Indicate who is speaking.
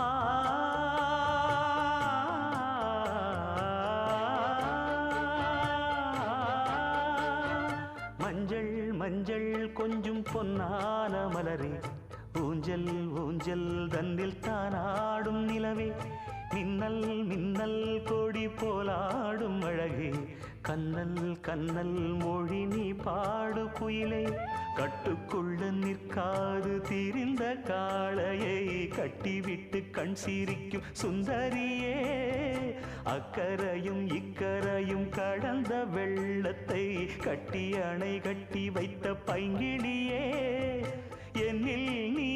Speaker 1: ஆ மஞ்சள் மஞ்சள் கொஞ்சம் பொன்னான மலரே, ஊஞ்சல் ஊஞ்சல் தன்னில் தானாடும் நிலவே, மின்னல் மின்னல் கொடி போலாடும் அழகே, கண்ணல் கண்ணல் மொழி நீ பாடு குயிலே, கட்டுக்குள்ள நிற்காது திரிந்த காளையை கட்டிவிட்டு கண் சிரிக்கும் சுந்தரியே, அக்கரையும் இக்கரையும் கடந்த வெள்ளத்தை கட்டி அணை கட்டி வைத்த பைங்கிளியே, என்னில் நீ